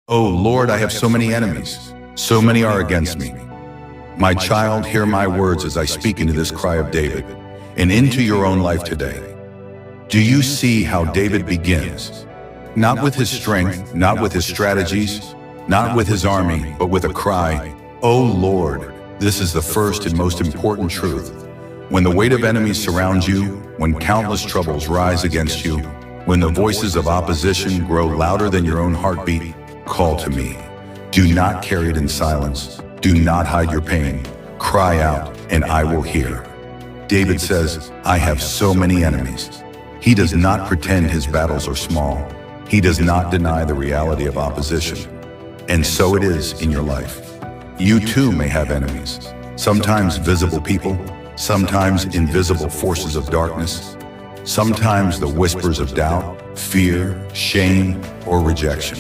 Oh Lord, I have so many enemies. So many are against me. My child, hear my words as I speak into this cry of David and into your own life today. Do you see how David begins? Not with his strength, not with his strategies, not with his army, but with a cry, "Oh Lord." This is the first and most important truth. When the weight of enemies surrounds you, when countless troubles rise against you, when the voices of opposition grow louder than your own heartbeat, call to me. Do not carry it in silence. Do not hide your pain. Cry out, and I will hear. David says, I have so many enemies. He does not pretend his battles are small. He does not deny the reality of opposition. And so it is in your life. You too may have enemies. Sometimes visible people, sometimes invisible forces of darkness, sometimes the whispers of doubt, fear, shame, or rejection.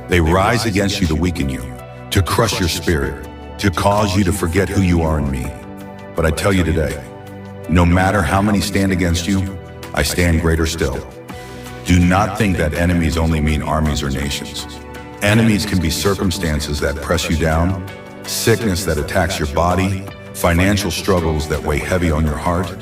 They rise against you to weaken you, to crush your spirit, to cause you to forget who you are in me. But I tell you today, no matter how many stand against you, I stand greater still. Do not think that enemies only mean armies or nations. Enemies can be circumstances that press you down, sickness that attacks your body, financial struggles that weigh heavy on your heart,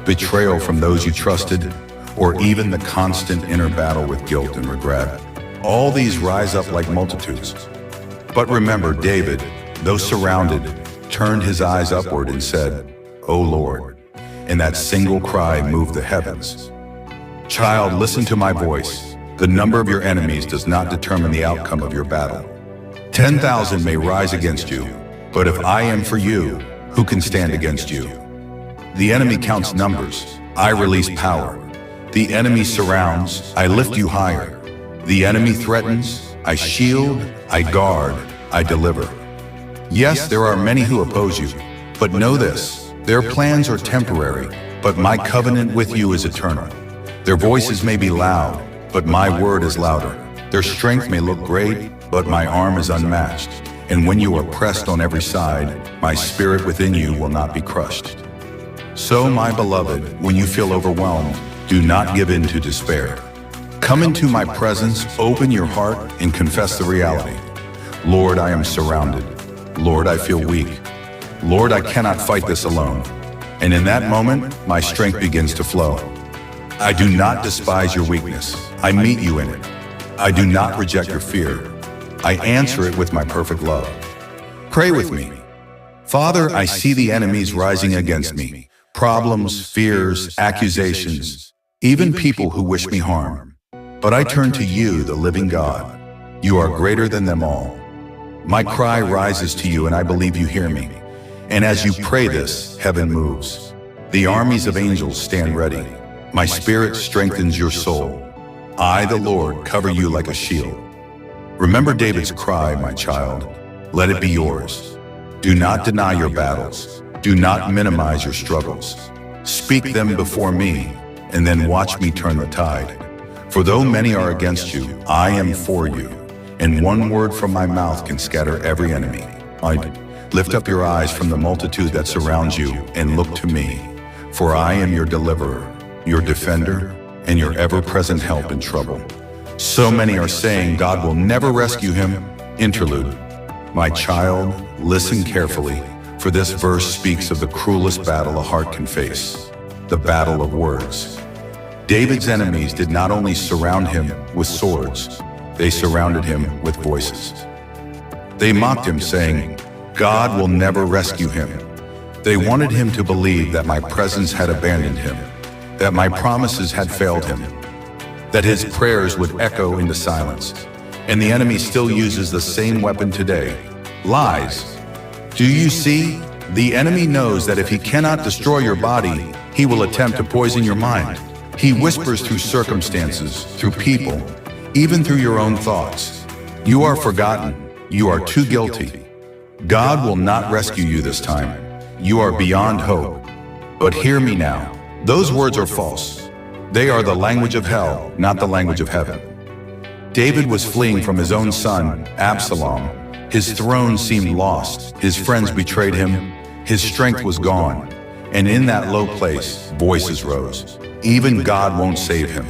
betrayal from those you trusted, or even the constant inner battle with guilt and regret. All these rise up like multitudes. But remember, David, though surrounded, turned his eyes upward and said, "O Lord," and that single cry moved the heavens. Child, listen to my voice. The number of your enemies does not determine the outcome of your battle. 10,000 may rise against you, but if I am for you, who can stand against you? The enemy counts numbers. I release power. The enemy surrounds. I lift you higher. The enemy threatens. I shield. I guard. I deliver. Yes, there are many who oppose you, but know this, their plans are temporary, but my covenant with you is eternal. Their voices may be loud, but my word is louder. Their strength may look great, but my arm is unmatched. And when you are pressed on every side, my spirit within you will not be crushed. So, my beloved, when you feel overwhelmed, do not give in to despair. Come into my presence, open your heart, and confess the reality. Lord, I am surrounded. Lord, I feel weak. Lord, I cannot fight this alone. And in that moment, my strength begins to flow. I do not despise your weakness. I meet you in it. I do not reject your fear. I answer it with my perfect love. Pray with me. Father, I see the enemies rising against me. Problems, fears, accusations, even people who wish me harm. But I turn to you, the living God. You are greater than them all. My cry rises to you, and I believe you hear me. And as you pray this, heaven moves. The armies of angels stand ready. My spirit strengthens your soul. I, the Lord, cover you like a shield. Remember David's cry, my child. Let it be yours. Do not deny your battles. Do not minimize your struggles. Speak them before me, and then watch me turn the tide. For though many are against you, I am for you. And one word from my mouth can scatter every enemy. Lift up your eyes from the multitude that surrounds you and look to me. For I am your deliverer, your defender, and your ever-present help in trouble. So many are saying God will never rescue him. Interlude. My child, listen carefully, for this verse speaks of the cruelest battle a heart can face, the battle of words. David's enemies did not only surround him with swords, they surrounded him with voices. They mocked him, saying, God will never rescue him. They wanted him to believe that my presence had abandoned him, that my promises had failed him, that his prayers would echo into silence. And the enemy still uses the same weapon today, lies. Do you see? The enemy knows that if he cannot destroy your body, he will attempt to poison your mind. He whispers through circumstances, through people, even through your own thoughts. You are forgotten. You are too guilty. God will not rescue you this time. You are beyond hope. But hear me now. Those words are false. They are the language of hell, not the language of heaven. David was fleeing from his own son, Absalom. His throne seemed lost. His friends betrayed him. His strength was gone. And in that low place, voices rose. Even God won't save him.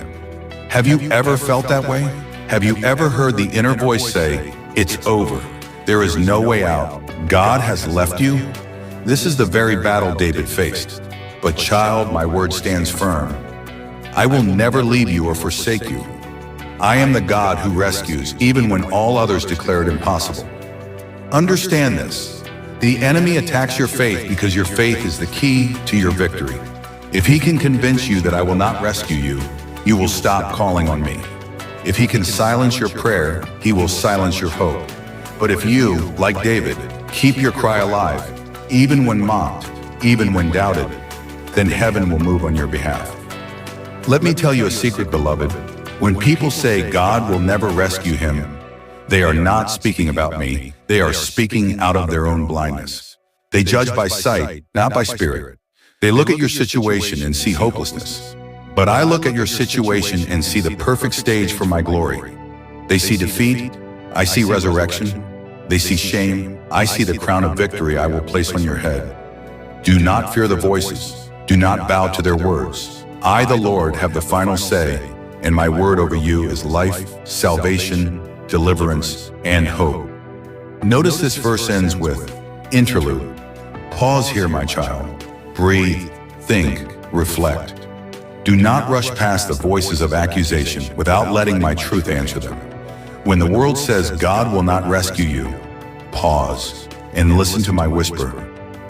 Have you ever felt that way? Have you ever heard the inner voice say, "It's over. There is no way out. God has left you"? This is the very battle David faced. But child, my word stands firm. I will never leave you or forsake you. I am the God who rescues, even when all others declare it impossible. Understand this. The enemy attacks your faith because your faith is the key to your victory. If he can convince you that I will not rescue you, you will stop calling on me. If he can silence your prayer, he will silence your hope. But if you, like David, keep your cry alive, even when mocked, even when doubted, then heaven will move on your behalf. Let me tell you a secret, beloved. When people say God will never rescue him, they are not speaking about me. They are speaking out of their own blindness. They judge by sight, not by spirit. They look at your situation and see hopelessness. But I look at your situation and see the perfect stage for my glory. They see defeat, I see resurrection. They see shame, I see the crown of victory I will place on your head. Do not fear the voices. Do not bow to their words. I, the Lord, have the final say, and my word over you is life, salvation, deliverance, and hope. Notice this verse ends with interlude. Pause here, my child. Breathe, think, reflect. Do not rush past the voices of accusation without letting my truth answer them. When the world says God will not rescue you, pause and listen to my whisper.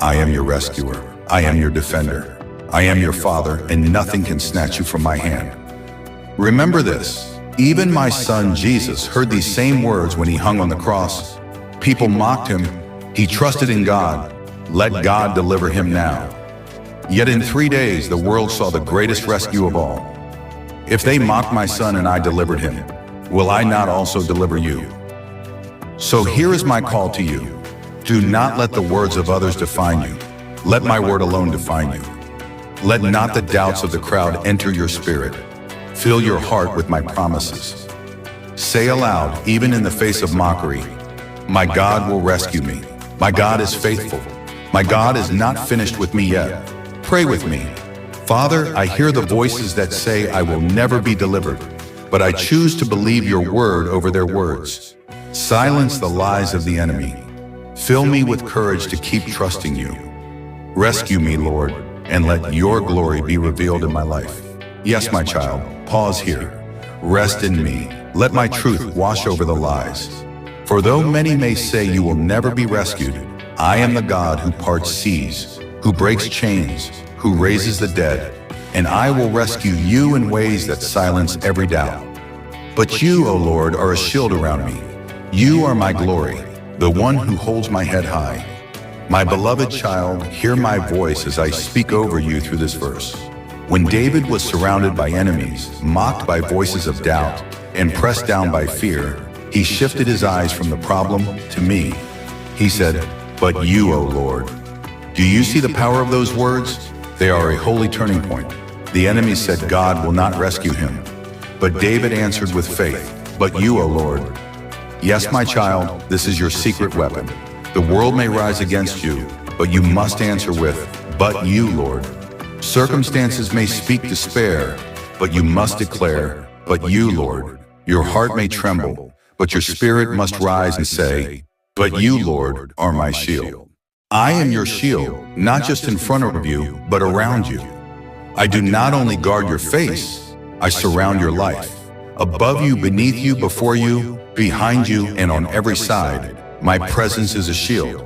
I am your rescuer. I am your defender. I am your father, and nothing can snatch you from my hand. Remember this, even my son Jesus heard these same words when he hung on the cross. People mocked him. He trusted in God. Let God deliver him now. Yet in 3 days, the world saw the greatest rescue of all. If they mocked my son and I delivered him, will I not also deliver you? So here is my call to you. Do not let the words of others define you. Let my word alone define you. Let not the doubts of the crowd enter your spirit. Fill your heart with my promises. Say aloud, even in the face of mockery, my God will rescue me. My God is faithful. My God is not finished with me yet. Pray with me. Father, I hear the voices that say I will never be delivered, but I choose to believe your word over their words. Silence the lies of the enemy. Fill me with courage to keep trusting you. Rescue me, Lord, and let your glory be revealed in my life. Yes, my child, pause here. Rest in me. Let my truth wash over the lies. For though many may say you will never be rescued, I am the God who parts seas, who breaks chains, who raises the dead, and I will rescue you in ways that silence every doubt. But you, O Lord, are a shield around me. You are my glory, the one who holds my head high. My beloved child, hear my voice as I speak over you through this verse. When David was surrounded by enemies, mocked by voices of doubt, and pressed down by fear, he shifted his eyes from the problem to me. He said, "But you, O Lord." Do you see the power of those words? They are a holy turning point. The enemy said God will not rescue him. But David answered with faith, "But you, O Lord." Yes, my child, this is your secret weapon. The world may rise against you, but you must answer with, "But you, Lord." Circumstances may speak despair, but you must declare, "But you, Lord." Your heart may tremble, but your spirit must rise and say, "But you, Lord, are my shield." I am your shield, not just in front of you, but around you. I do not only guard your face, I surround your life. Above you, beneath you, before you, behind you, and on every side, my presence is a shield.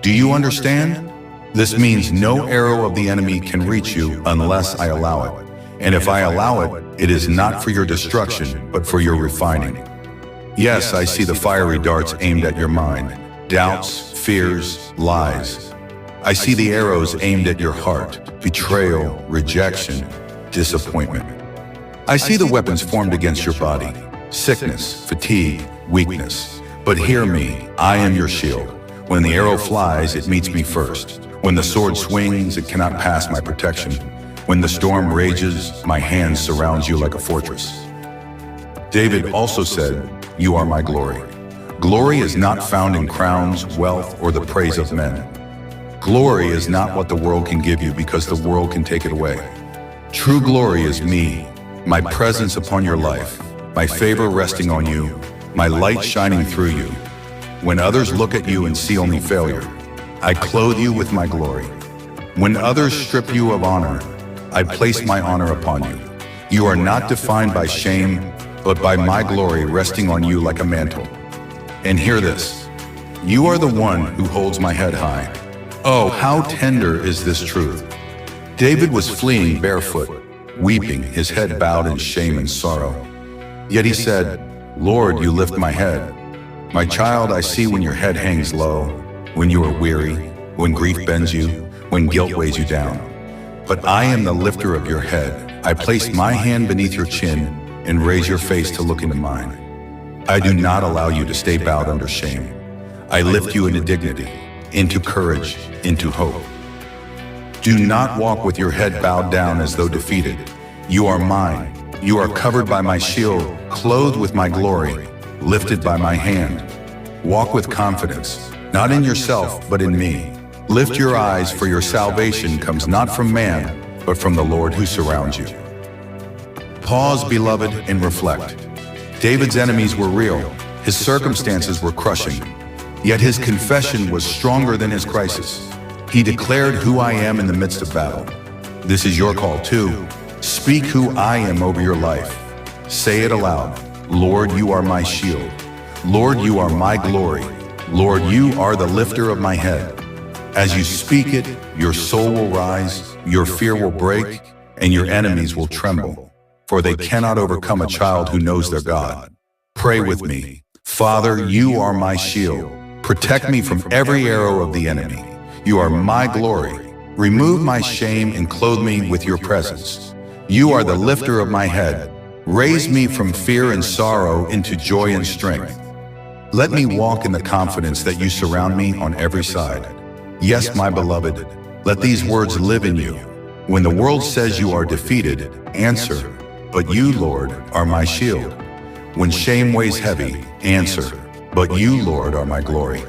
Do you understand? This means no arrow of the enemy can reach you unless I allow it. And if I allow it, it is not for your destruction, but for your refining. Yes, I see the fiery darts aimed at your mind. Doubts, fears, lies. I see the arrows aimed at your heart. Betrayal, rejection, disappointment. I see the weapons formed against your body. Sickness, fatigue, weakness. But hear me, I am your shield. When the arrow flies, it meets me first. When the sword swings, it cannot pass my protection. When the storm rages, my hand surrounds you like a fortress. David also said, "You are my glory." Glory is not found in crowns, wealth, or the praise of men. Glory is not what the world can give you because the world can take it away. True glory is me, my presence upon your life, my favor resting on you, my light shining through you. When others look at you and see only failure, I clothe you with my glory. When others strip you of honor, I place my honor upon you. You are not defined by shame, but by my glory resting on you like a mantle. And hear this, you are the one who holds my head high. Oh, how tender is this truth. David was fleeing barefoot, weeping, his head bowed in shame and sorrow. Yet he said, Lord, you lift my head. My child, I see when your head hangs low, when you are weary, when grief bends you, when guilt weighs you down. But I am the lifter of your head. I place my hand beneath your chin and raise your face to look into mine. I do not allow you to stay bowed under shame. I lift you into dignity, into courage, into hope. Do not walk with your head bowed down as though defeated. You are mine. You are covered by my shield, clothed with my glory, lifted by my hand. Walk with confidence, not in yourself, but in me. Lift your eyes, for your salvation comes not from man, but from the Lord who surrounds you. Pause, beloved, and reflect. David's enemies were real. His circumstances were crushing. Yet his confession was stronger than his crisis. He declared who I am in the midst of battle. This is your call too. Speak who I am over your life. Say it aloud. Lord, you are my shield. Lord, you are my glory. Lord, you are the lifter of my head. As you speak it, your soul will rise, your fear will break, and your enemies will tremble, for they cannot overcome a child who knows their God. Pray with me. Father, you are my shield. Protect me from every arrow of the enemy. You are my glory. Remove my shame and clothe me with your presence. You are the lifter of my head. Raise me from fear and sorrow into joy and strength. Let me walk in the confidence that you surround me on every side. Yes, my beloved, let these words live in you. When the world says you are defeated, answer, but you, Lord, are my shield. When shame weighs heavy, answer, but you, Lord, are my glory.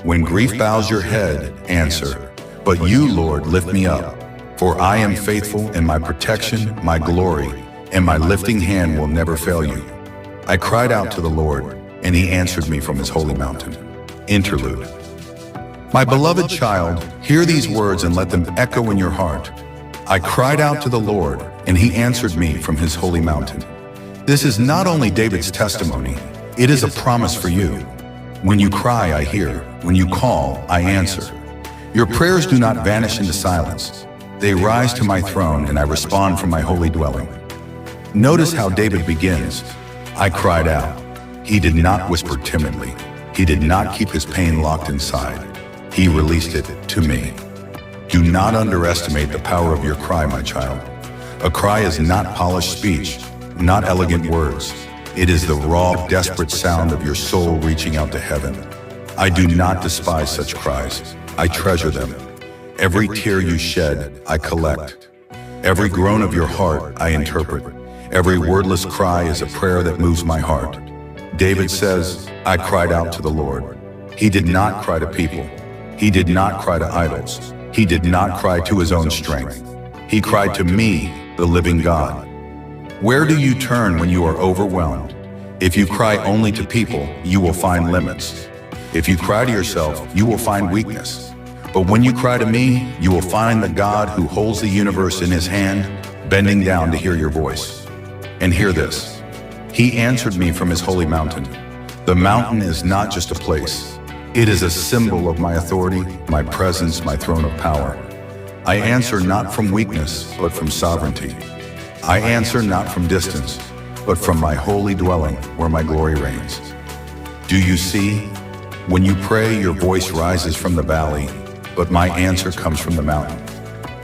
When grief bows your head, answer, but you, Lord, lift me up. For I am faithful, and my protection, my glory, and my lifting hand will never fail you. I cried out to the Lord, and he answered me from his holy mountain. Interlude. My beloved child, hear these words and let them echo in your heart. I cried out to the Lord, and he answered me from his holy mountain. This is not only David's testimony, it is a promise for you. When you cry, I hear. When you call, I answer. Your prayers do not vanish into silence. They rise to my throne, and I respond from my holy dwelling. Notice how David begins. I cried out. He did not whisper timidly. He did not keep his pain locked inside. He released it to me. Do not underestimate the power of your cry, my child. A cry is not polished speech, not elegant words. It is the raw, desperate sound of your soul reaching out to heaven. I do not despise such cries. I treasure them. Every tear you shed, I collect. Every groan of your heart, I interpret. Every wordless cry is a prayer that moves my heart. David says, I cried out to the Lord. He did not cry to people. He did not cry to idols. He did not cry to his own strength. He cried to me, the living God. Where do you turn when you are overwhelmed? If you cry only to people, you will find limits. If you cry to yourself, you will find weakness. But when you cry to me, you will find the God who holds the universe in his hand, bending down to hear your voice. And hear this. He answered me from his holy mountain. The mountain is not just a place. It is a symbol of my authority, my presence, my throne of power. I answer not from weakness, but from sovereignty. I answer not from distance, but from my holy dwelling where my glory reigns. Do you see? When you pray, your voice rises from the valley, but my answer comes from the mountain.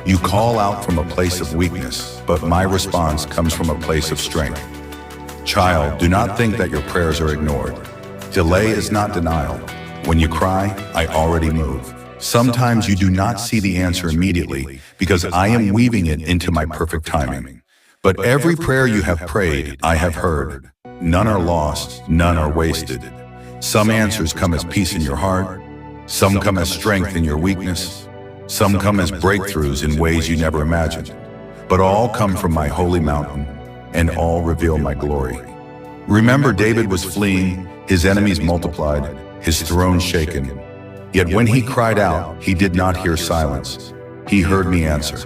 You call out from a place of weakness, but my response comes from a place of strength. Child, do not think that your prayers are ignored. Delay is not denial. When you cry, I already move. Sometimes you do not see the answer immediately because I am weaving it into my perfect timing. But every prayer you have prayed, I have heard. None are lost, none are wasted. Some answers come as peace in your heart. Some come as strength in your weakness. Some come as breakthroughs in ways you never imagined. But all come from my holy mountain, and all reveal my glory. Remember, David was fleeing, his enemies multiplied, his throne shaken. Yet when he cried out, he did not hear silence. He heard me answer.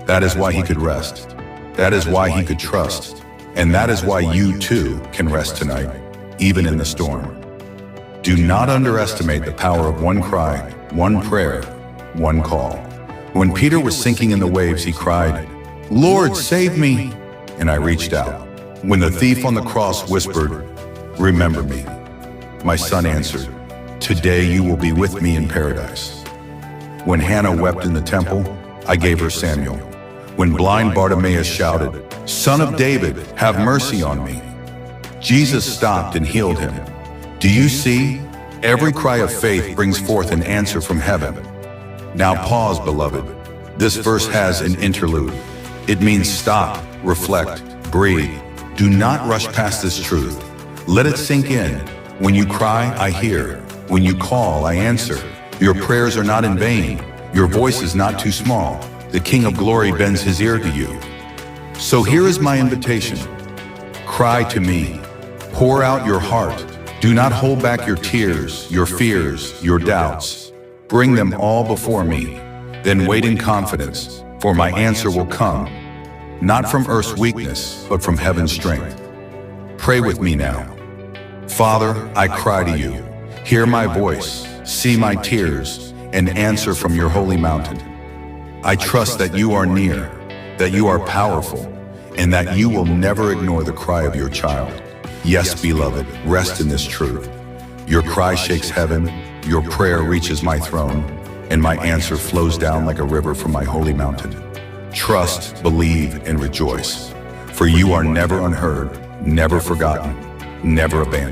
That is why he could rest. That is why he could trust. And that is why you too can rest tonight, even in the storm. Do not underestimate the power of one cry, one prayer, one call. When Peter was sinking in the waves, he cried, "Lord, save me!" And I reached out. When the thief on the cross whispered, "Remember me," my son answered, "Today you will be with me in paradise." When Hannah wept in the temple, I gave her Samuel. When blind Bartimaeus shouted, "Son of David, have mercy on me," Jesus stopped and healed him. Do you see? Every cry of faith brings forth an answer from heaven. Now pause, beloved. This verse has an interlude. It means stop, reflect, breathe. Do not rush past this truth. Let it sink in. When you cry, I hear. When you call, I answer. Your prayers are not in vain. Your voice is not too small. The King of Glory bends his ear to you. So here is my invitation. Cry to me. Pour out your heart. Do not hold back your tears, your fears, your doubts. Bring them all before me. Then wait in confidence, for my answer will come, not from earth's weakness, but from heaven's strength. Pray with me now. Father, I cry to you. Hear my voice, see my tears, and answer from your holy mountain. I trust that you are near, that you are powerful, and that you will never ignore the cry of your child. Yes, beloved, rest in this truth. Your cry shakes heaven, your prayer reaches my throne, and my answer flows down like a river from my holy mountain. Trust, believe, and rejoice, for you are never unheard, never forgotten, never abandoned.